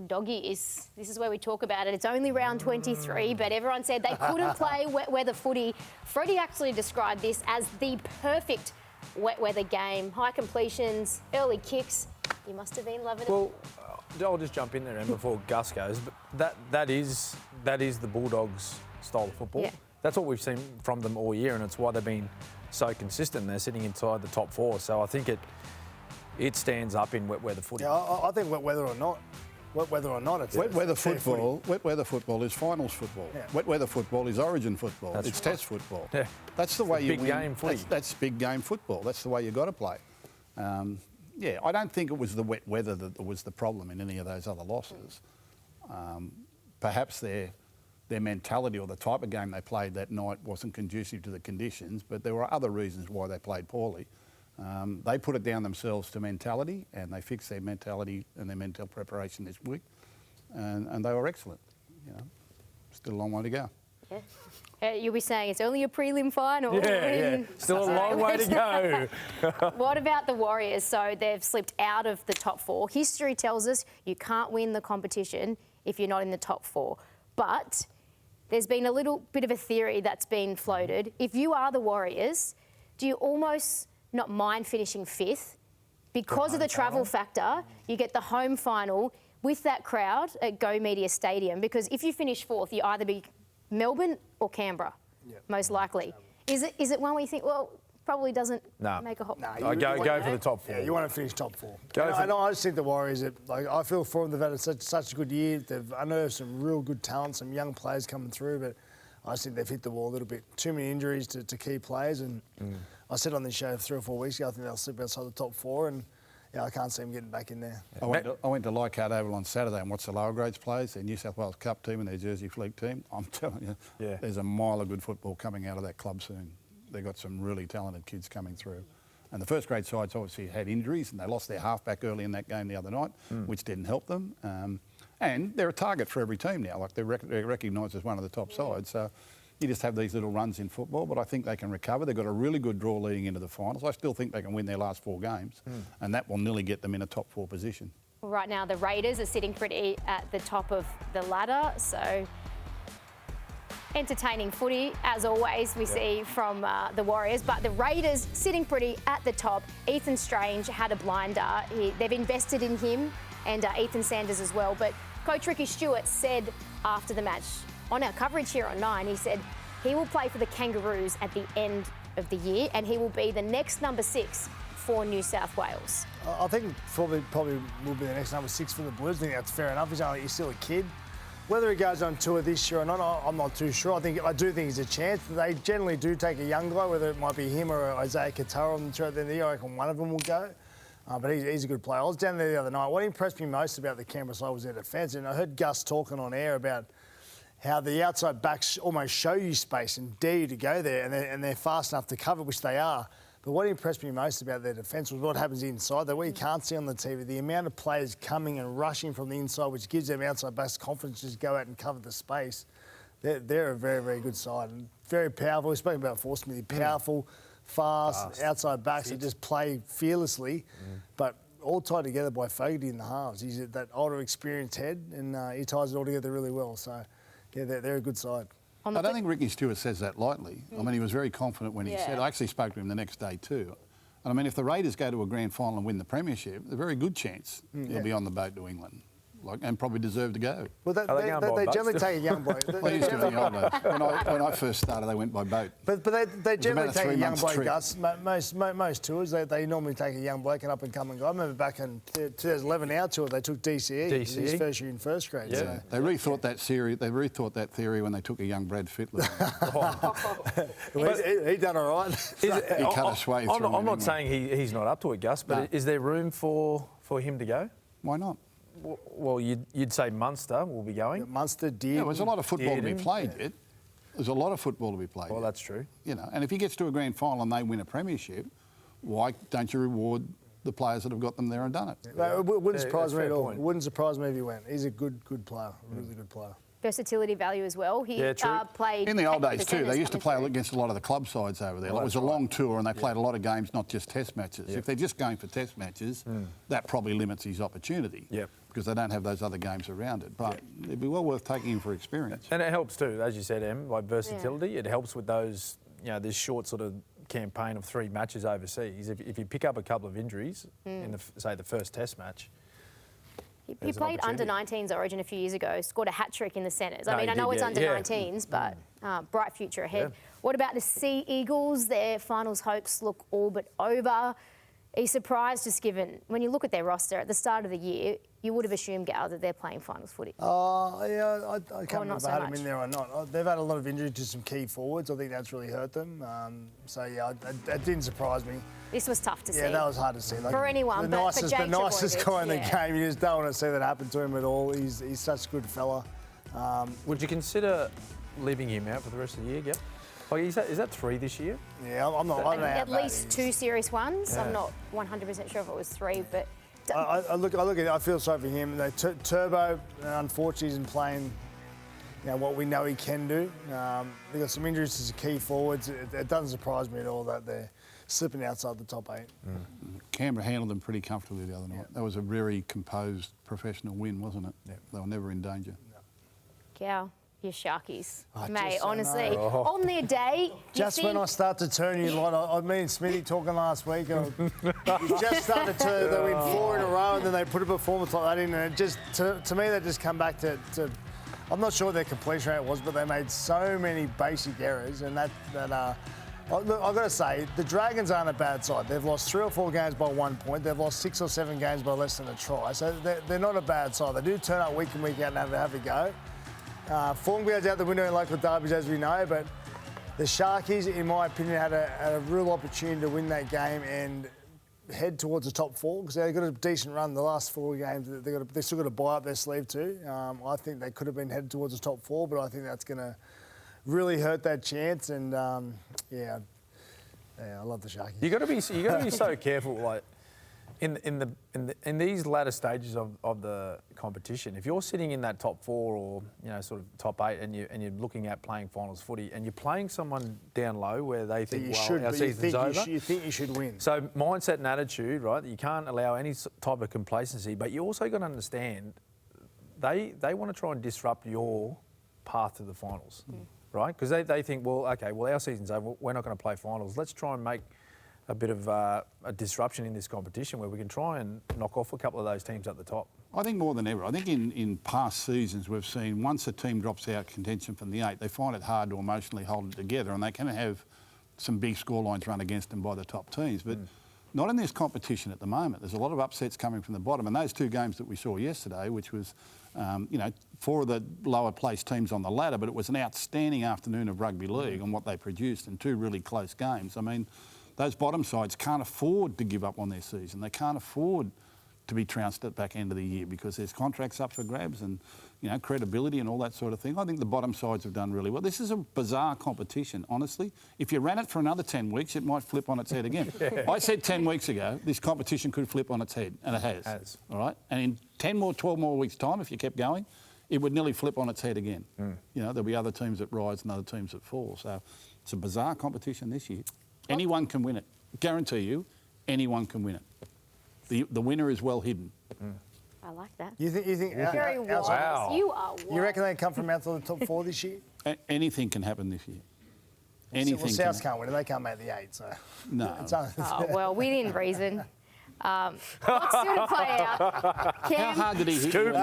Well, dog years, this is where we talk about it. It's only round 23, but everyone said they couldn't play wet weather footy. Freddie actually described this as the perfect wet weather game. High completions, early kicks. You must have been loving it. Well, I'll just jump in there and before Gus goes, but that is the Bulldogs' style of football. Yeah. That's what we've seen from them all year, and it's why they've been so consistent. They're sitting inside the top four, so I think it stands up in wet weather footy. Yeah, I think wet weather or not, it's wet weather football is finals football. Yeah. Wet weather football is origin football. That's it's right. test football. Yeah. That's the way you big win. game footy. That's big game football. That's the way you've got to play. Yeah, I don't think it was the wet weather that was the problem in any of those other losses. Perhaps their mentality or the type of game they played that night wasn't conducive to the conditions, but there were other reasons why they played poorly. They put it down themselves to mentality, and they fixed their mentality and their mental preparation this week, and they were excellent. You know, still a long way to go. Yeah. You'll be saying it's only a prelim final. Yeah. Still a long way to go. What about the Warriors? So they've slipped out of the top four. History tells us you can't win the competition if you're not in the top four. But there's been a little bit of a theory that's been floated. If you are the Warriors, do you almost not mind finishing fifth? Because of the travel factor, you get the home final with that crowd at Go Media Stadium. Because if you finish fourth, you either be Melbourne or Canberra, most likely. Is it one where you think, well, probably doesn't make a hop? No, go for the top four. Yeah, you want to finish top four. I just think the Warriors, I feel for them. They've had such a good year. They've unearthed some real good talent, some young players coming through, but I just think they've hit the wall a little bit. Too many injuries to key players, and I said on this show 3 or 4 weeks ago, I think they'll slip outside the top four, and I can't see them getting back in there. I went to Leichhardt Oval on Saturday and watched the lower grades players, their New South Wales Cup team and their Jersey Fleet team. I'm telling you, there's a mile of good football coming out of that club soon. They've got some really talented kids coming through. And the first grade sides obviously had injuries, and they lost their halfback early in that game the other night, which didn't help them. And they're a target for every team now. Like they're recognised as one of the top sides. So you just have these little runs in football, but I think they can recover. They've got a really good draw leading into the finals. I still think they can win their last 4 games, and that will nearly get them in a top 4 position. Well, right now, the Raiders are sitting pretty at the top of the ladder, so entertaining footy, as always, we see from the Warriors. But the Raiders sitting pretty at the top. Ethan Strange had a blinder. They've invested in him and Ethan Sanders as well. But Coach Ricky Stewart said after the match, on our coverage here on 9, he said he will play for the Kangaroos at the end of the year, and he will be the next number 6 for New South Wales. I think probably will be the next number 6 for the Blues. I think that's fair enough. He's still a kid. Whether he goes on tour this year or not, I'm not too sure. I do think he's a chance. They generally do take a young guy, whether it might be him or Isaiah Katara on the tour at the end of the year. I reckon one of them will go. But he's a good player. I was down there the other night. What impressed me most about the Canberra side was their defence. And I heard Gus talking on air about how the outside backs almost show you space and dare you to go there, and they're fast enough to cover, which they are. But what impressed me most about their defence was what happens inside. That what you can't see on the TV, the amount of players coming and rushing from the inside, which gives them outside backs confidence to just go out and cover the space. They're a very, very good side and very powerful. We've spoken about before, Smithy. Powerful, fast, outside backs that just play fearlessly, but all tied together by Fogarty in the halves. He's that older, experienced head, and he ties it all together really well. So, yeah, they're a good side. I don't think Ricky Stewart says that lightly. I mean, he was very confident when he said, I actually spoke to him the next day too. And I mean, if the Raiders go to a grand final and win the premiership, there's a very good chance he'll be on the boat to England. And probably deserve to go. Well, they generally take a young bloke. They used to in the old days. When I first started, they went by boat. But they generally take a young bloke, Gus. Most tours, they normally take a young bloke and up-and-coming guy. I remember back in 2011, our tour, they took DCE. His first year in first grade. Yeah. So. They rethought that theory when they took a young Brad Fittler. He done all right. He cut a sway through him. I'm not saying he's not up to it, Gus, but is there room for him to go? Why not? Well, you'd say Munster will be going. Yeah, Munster did. Yeah, there's a lot of football to be played yet. There's a lot of football to be played. Well, that's true. You know, and if he gets to a grand final and they win a premiership, why don't you reward the players that have got them there and done it? Yeah. It wouldn't surprise me at all. It wouldn't surprise me if he went. He's a good player, really good player. Versatility value as well. He played in the old days too. They used to play against a lot of the club sides over there. Well, it was a long tour, and they played a lot of games, not just test matches. If they're just going for test matches, that probably limits his opportunity. because they don't have those other games around it. But it'd be well worth taking him for experience. And it helps too, as you said, Em, like versatility. It helps with those, this short sort of campaign of 3 matches overseas. If you pick up a couple of injuries in the first Test match. He played under-19s Origin a few years ago, scored a hat-trick in the centres. I know did, it's under-19s, but bright future ahead. Yeah. What about the Sea Eagles? Their finals hopes look all but over. Are you surprised, just given, when you look at their roster at the start of the year, you would have assumed, Gal, that they're playing finals footy? I can't remember if I had so them in there or not. They've had a lot of injuries to some key forwards. I think that's really hurt them. It didn't surprise me. This was tough to see. Yeah, that was hard to see. For anyone, the but nicest, for Jake the nicest Trbojevic, guy in the game. You just don't want to see that happen to him at all. He's such a good fella. Would you consider leaving him out for the rest of the year, Gab? Like, is that 3 this year? Yeah, I'm not. I don't know at least 2 serious ones. Yeah. I'm not 100% sure if it was 3, but I look at it. I feel sorry for him. Turbo, unfortunately, isn't playing. What we know he can do. They've got some injuries to some key forwards. It doesn't surprise me at all that they're slipping outside the top 8. Canberra handled them pretty comfortably the other night. That was a very composed, professional win, wasn't it? Yeah. They were never in danger. Cow, you Sharkies. I Mate, just honestly, know. on their day, When I start to turn you like, me and Smithy talking last week, you just started to they win 4 in a row and then they put a performance like that in, and it just to me they just come back to I'm not sure what their completion rate was, but they made so many basic errors, and I've got to say, the Dragons aren't a bad side. They've lost 3 or 4 games by 1 point. They've lost 6 or 7 games by less than a try. So they're not a bad side. They do turn up week in, week out and have a go. Form goes out the window in local derbies, as we know, but the Sharkies, in my opinion, had a real opportunity to win that game and head towards the top 4, because they've got a decent run the last 4 games. They've still got to buy up their sleeve too. I think they could have been headed towards the top 4, but I think that's going to really hurt that chance. And I love the Sharkies. You got to be so careful, like in these latter stages of the competition. If you're sitting in that top 4 or sort of top 8, and you're looking at playing finals footy, and you're playing someone down low where they think, our season's over. You think you should win. So mindset and attitude, right? You can't allow any type of complacency, but you also got to understand they want to try and disrupt your path to the finals. Right? Because they think, our season's over, we're not going to play finals. Let's try and make a bit of a disruption in this competition where we can try and knock off a couple of those teams at the top. I think more than ever. I think in past seasons we've seen once a team drops out contention from the 8, they find it hard to emotionally hold it together, and they can have some big scorelines run against them by the top teams. But not in this competition at the moment. There's a lot of upsets coming from the bottom, and those 2 games that we saw yesterday, which was 4 of the lower placed teams on the ladder, but it was an outstanding afternoon of rugby league on what they produced in 2 really close games. I mean, those bottom sides can't afford to give up on their season. They can't afford to be trounced at the back end of the year because there's contracts up for grabs and credibility and all that sort of thing. I think the bottom sides have done really well. This is a bizarre competition, honestly. If you ran it for another 10 weeks, it might flip on its head again. I said 10 weeks ago this competition could flip on its head, and it has. All right? And in 12 more weeks' time, if you kept going, it would nearly flip on its head again. There'll be other teams that rise and other teams that fall. So it's a bizarre competition this year. Anyone can win it. Guarantee you, anyone can win it. The winner is well hidden. I like that. You think Very wise. Wow. You are wise. You reckon they come from outside the top 4 this year? Anything can happen this year. Anything. South can't win it. They can't make the 8, so... No. Well, within reason. What's still to play out? How hard did he hit you?